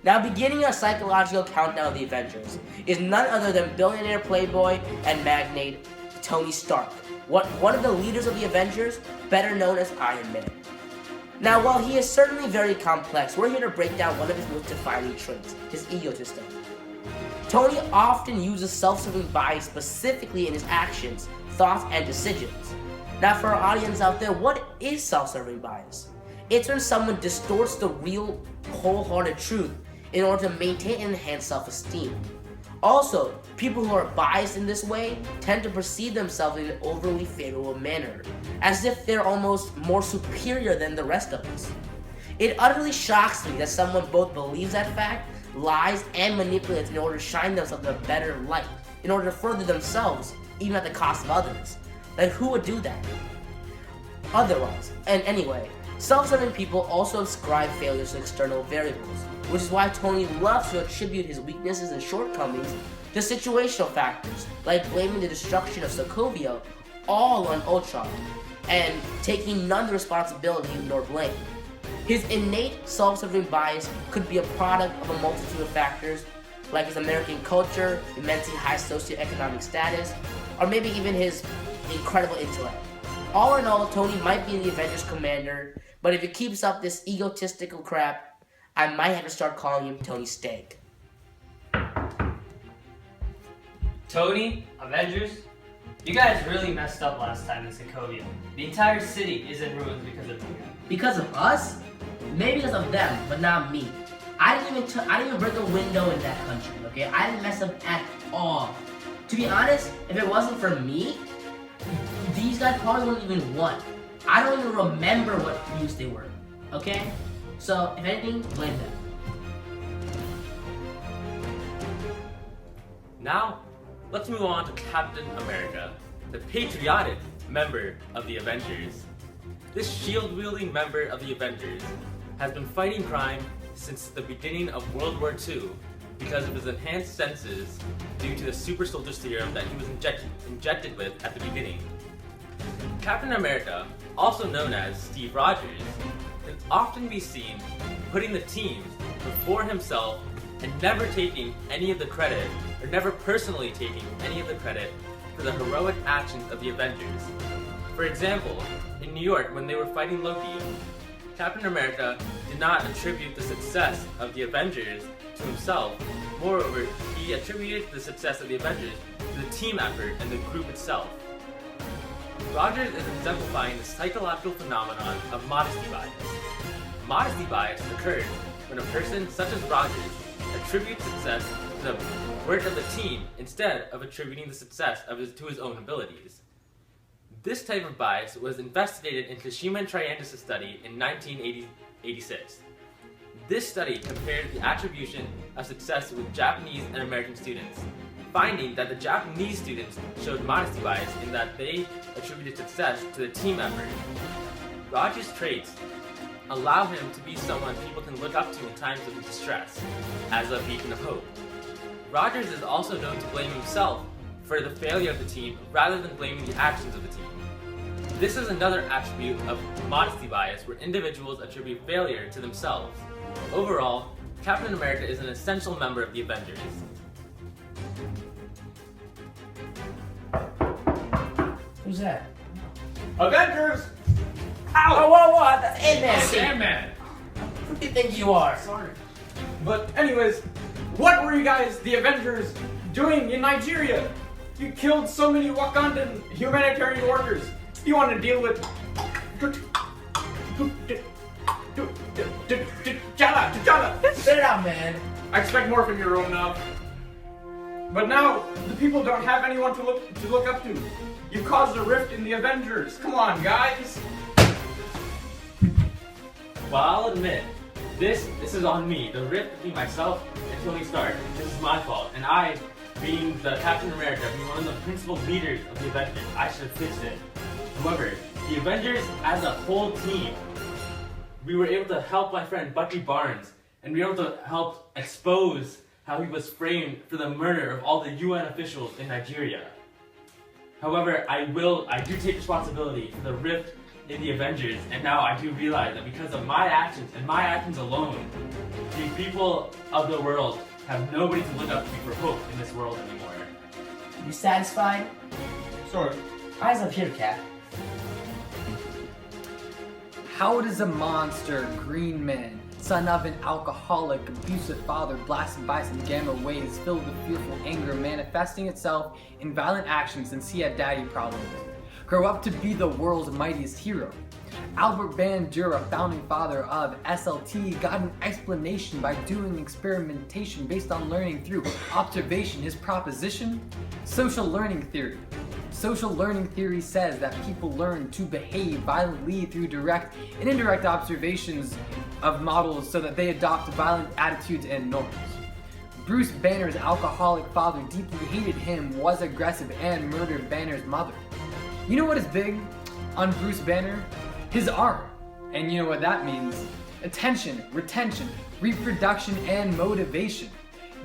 Now, beginning our psychological countdown of the Avengers is none other than billionaire playboy and magnate Tony Stark, one of the leaders of the Avengers, better known as Iron Man. Now, while he is certainly very complex, we're here to break down one of his most defining traits, his egotism. Tony often uses self-serving bias specifically in his actions, thoughts, and decisions. Now, for our audience out there, what is self-serving bias? It's when someone distorts the real, wholehearted truth in order to maintain and enhance self-esteem. Also, people who are biased in this way tend to perceive themselves in an overly favorable manner, as if they're almost more superior than the rest of us. It utterly shocks me that someone both believes that fact, lies, and manipulates in order to shine themselves in a better light, in order to further themselves, even at the cost of others. Like, who would do that? Otherwise, and anyway, self-serving people also ascribe failures to external variables, which is why Tony loves to attribute his weaknesses and shortcomings to situational factors, like blaming the destruction of Sokovia all on Ultron, and taking none of the responsibility nor blame. His innate self-serving bias could be a product of a multitude of factors, like his American culture, immensely high socioeconomic status, or maybe even his incredible intellect. All in all, Tony might be the Avengers commander, but if he keeps up this egotistical crap, I might have to start calling him Tony Stank. Tony, Avengers, you guys really messed up last time in Sokovia. The entire city is in ruins because of you. Because of us? Maybe because of them, but not me. I didn't even break a window in that country, okay? I didn't mess up at all. To be honest, if it wasn't for me, these guys probably wouldn't even won. I don't even remember what use they were, okay? So, if anything, blame them. Now, let's move on to Captain America, the patriotic member of the Avengers. This shield-wielding member of the Avengers has been fighting crime since the beginning of World War II because of his enhanced senses due to the super soldier serum that he was injected with at the beginning. Captain America, also known as Steve Rogers, can often be seen putting the team before himself and never taking any of the credit, or never personally taking any of the credit for the heroic actions of the Avengers. For example, in New York when they were fighting Loki, Captain America did not attribute the success of the Avengers to himself. Moreover, he attributed the success of the Avengers to the team effort and the group itself. Rogers is exemplifying the psychological phenomenon of modesty bias. Modesty bias occurs when a person such as Rogers attributes success to the work of the team instead of attributing the success to his own abilities. This type of bias was investigated in Kashima and Triandis' study in 1986. This study compared the attribution of success with Japanese and American students, finding that the Japanese students showed modesty bias in that they attributed success to the team effort. Rogers' traits allow him to be someone people can look up to in times of distress, as a beacon of hope. Rogers is also known to blame himself for the failure of the team rather than blaming the actions of the team. This is another attribute of modesty bias where individuals attribute failure to themselves. Overall, Captain America is an essential member of the Avengers. Who's that? Avengers! Ow! Whoa! That's Ant-Man! Sandman! Who do you think you are? Sorry. But anyways, what were you guys, the Avengers, doing in Nigeria? You killed so many Wakandan humanitarian workers. You want to deal with T'Challa. Spit it out, man. I expect more from you, Romanov. But now the people don't have anyone to look up to. You caused a rift in the Avengers. Come on, guys. Well, I'll admit, this is on me. The rift between myself and Tony Stark. This is my fault. And I, being the Captain America, being one of the principal leaders of the Avengers, I should fix it. However, the Avengers as a whole team, we were able to help my friend Bucky Barnes, and we were able to help expose how he was framed for the murder of all the UN officials in Nigeria. However, I do take responsibility for the rift in the Avengers, and now I do realize that because of my actions and my actions alone, the people of the world have nobody to look up to for hope in this world anymore. You satisfied? Sorry. Eyes up here, Cap. How does a monster, green man, son of an alcoholic, abusive father, blasted by some gamma waves filled with fearful anger, manifesting itself in violent actions since he had daddy problems, grow up to be the world's mightiest hero? Albert Bandura, founding father of SLT, got an explanation by doing experimentation based on learning through observation. His proposition? Social learning theory. Social learning theory says that people learn to behave violently through direct and indirect observations of models so that they adopt violent attitudes and norms. Bruce Banner's alcoholic father deeply hated him, was aggressive, and murdered Banner's mother. You know what is big on Bruce Banner? His art. And you know what that means? Attention, retention, reproduction, and motivation.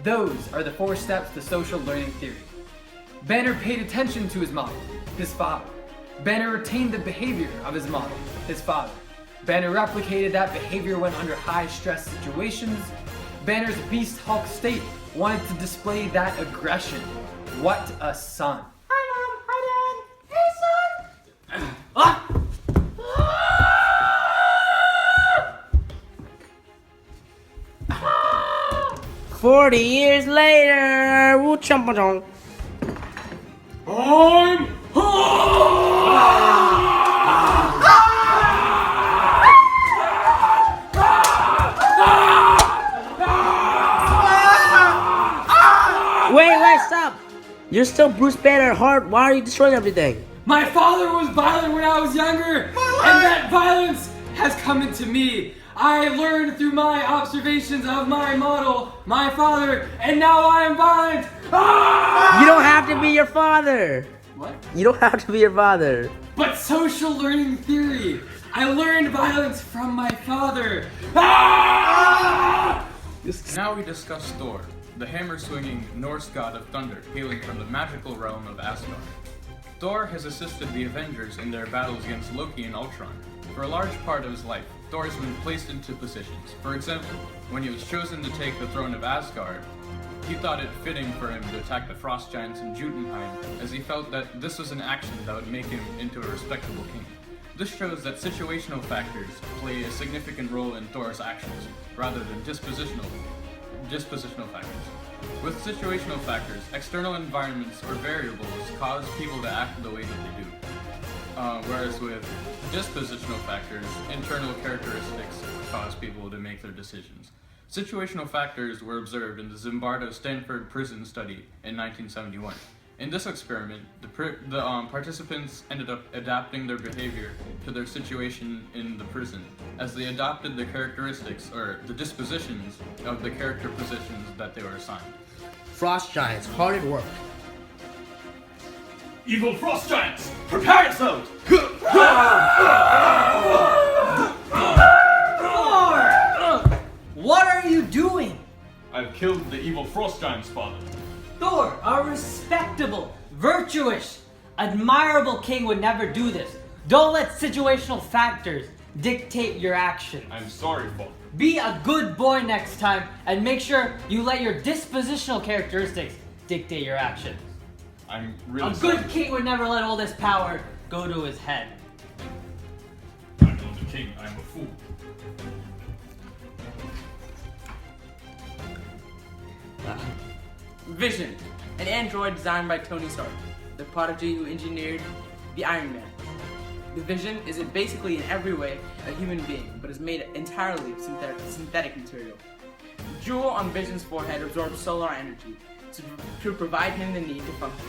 Those are the 4 steps to social learning theory. Banner paid attention to his model, his father. Banner retained the behavior of his model, his father. Banner replicated that behavior when under high-stress situations. Banner's Beast Hulk state wanted to display that aggression. What a son. Hi, Mom. Hi, Dad. Hey, son. Ah! 40 years later, woo chompa chomp. I'm Wait, stop! You're still Bruce Banner at heart. Why are you destroying everything? My father was violent when I was younger, and that violence has come into me. I learned through my observations of my model, my father, and now I am violent. Ah! You don't have to be your father. What? You don't have to be your father. But social learning theory. I learned violence from my father. Ah! Now we discuss Thor, the hammer-swinging Norse god of thunder hailing from the magical realm of Asgard. Thor has assisted the Avengers in their battles against Loki and Ultron. For a large part of his life, Thor has been placed into positions. For example, when he was chosen to take the throne of Asgard, he thought it fitting for him to attack the frost giants in Jotunheim, as he felt that this was an action that would make him into a respectable king. This shows that situational factors play a significant role in Thor's actions, rather than dispositional factors. With situational factors, external environments or variables cause people to act the way that they do. Whereas with dispositional factors, internal characteristics cause people to make their decisions. Situational factors were observed in the Zimbardo-Stanford prison study in 1971. In this experiment, the participants ended up adapting their behavior to their situation in the prison, as they adopted the characteristics or the dispositions of the character positions that they were assigned. Frost giants, hard at work. evil frost giants. Prepare yourselves. What are you doing? I've killed the evil frost giants, father. Thor, a respectable, virtuous, admirable king would never do this. Don't let situational factors dictate your actions. I'm sorry, father. Be a good boy next time and make sure you let your dispositional characteristics dictate your actions. I'm really A sorry. good king would never let all this power go to his head. I'm not the king, I'm a fool. Vision, an android designed by Tony Stark, the prodigy who engineered the Iron Man. The Vision is basically in every way a human being, but is made entirely of synthetic material. The jewel on Vision's forehead absorbs solar energy to provide him the need to function.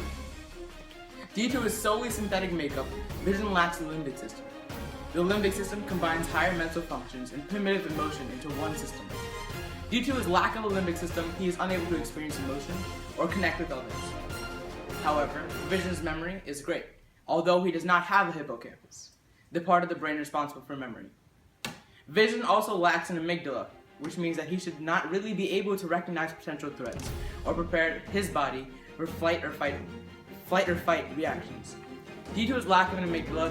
Due to his solely synthetic makeup, Vision lacks the limbic system. The limbic system combines higher mental functions and primitive emotion into one system. Due to his lack of a limbic system, he is unable to experience emotion or connect with others. However, Vision's memory is great, although he does not have a hippocampus, the part of the brain responsible for memory. Vision also lacks an amygdala, which means that he should not really be able to recognize potential threats or prepare his body for flight or fight reactions. Due to his lack of an amygdala,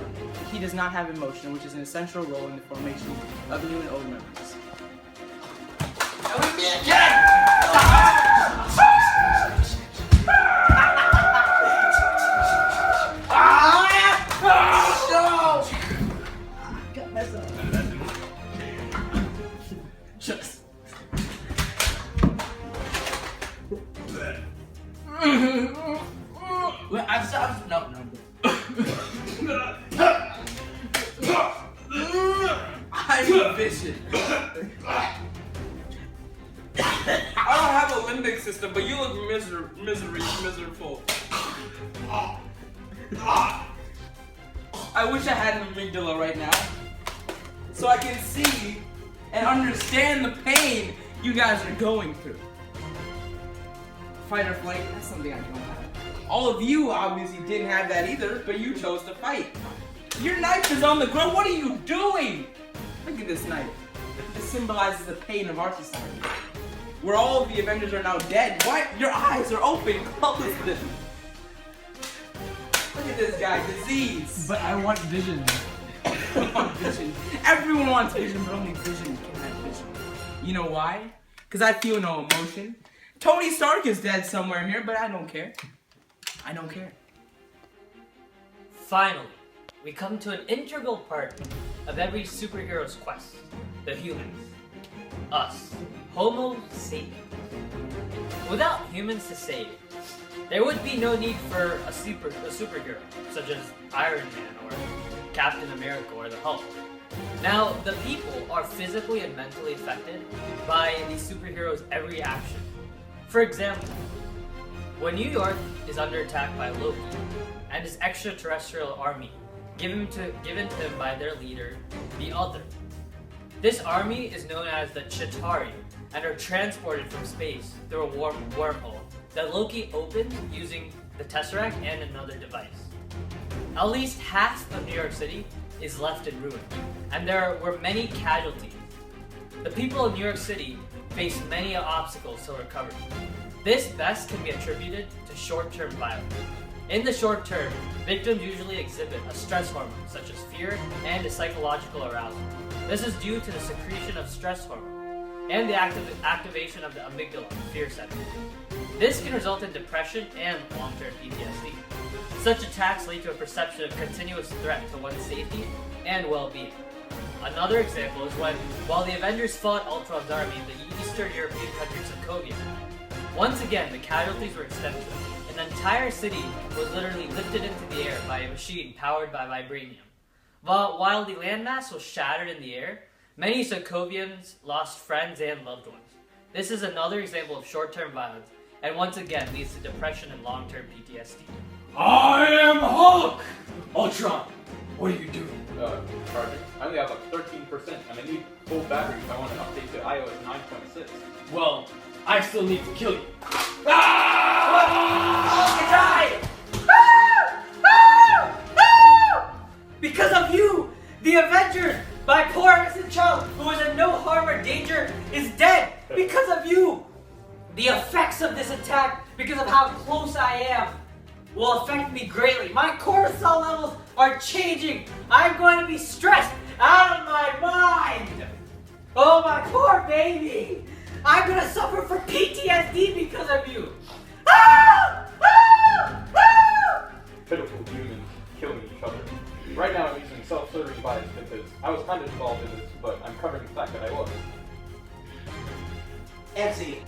he does not have emotion, which is an essential role in the formation of new and old memories. Wait, no. I'm vision. I don't have a limbic system, but you look miserable. I wish I had an amygdala right now, so I can see and understand the pain you guys are going through. Fight or flight, that's something I don't have. All of you obviously didn't have that either, but you chose to fight. Your knife is on the ground, what are you doing? Look at this knife. This symbolizes the pain of our society. Where all of the Avengers are now dead. Why? Your eyes are open, close them. Look at this guy, disease. But I want vision. Vision. Everyone wants vision, but only vision can have vision. You know why? Because I feel no emotion. Tony Stark is dead somewhere here, but I don't care. I don't care. Finally, we come to an integral part of every superhero's quest, the humans. Us, Homo sapiens. Without humans to save, there would be no need for a superhero, such as Iron Man or Captain America or the Hulk. Now, the people are physically and mentally affected by these superheroes' every action. For example, when New York is under attack by Loki and his extraterrestrial army, given to him by their leader, the Other. This army is known as the Chitauri and are transported from space through a wormhole that Loki opened using the Tesseract and another device. At least half of New York City is left in ruin, and there were many casualties. The people of New York City face many obstacles to recover. This best can be attributed to short-term violence. In the short term, victims usually exhibit a stress hormone such as fear and a psychological arousal. This is due to the secretion of stress hormone and the activation of the amygdala, fear center. This can result in depression and long-term PTSD. Such attacks lead to a perception of continuous threat to one's safety and well-being. Another example is while the Avengers fought Ultron's army in the Eastern European country Sokovia. Once again, the casualties were extensive. An entire city was literally lifted into the air by a machine powered by vibranium. While the landmass was shattered in the air, many Sokovians lost friends and loved ones. This is another example of short-term violence, and once again leads to depression and long-term PTSD. I am Hulk! Ultron, what are you doing? Charging. I only have like 13%, and I need full battery if I want to update to iOS 9.6. Well, I still need to kill you. Because of you, the Avengers, my poor innocent child who was in no harm or danger, is dead. Because of you, the effects of this attack, because of how close I am, will affect me greatly. My cortisol levels are changing. I'm going to be stressed out of my mind. Oh, my poor baby. I'm going to suffer from PTSD because of you. Pitiful humans killing each other. Right now I'm using self-serving bias because I was kind of involved in this, but I'm covering the fact that I was. MC,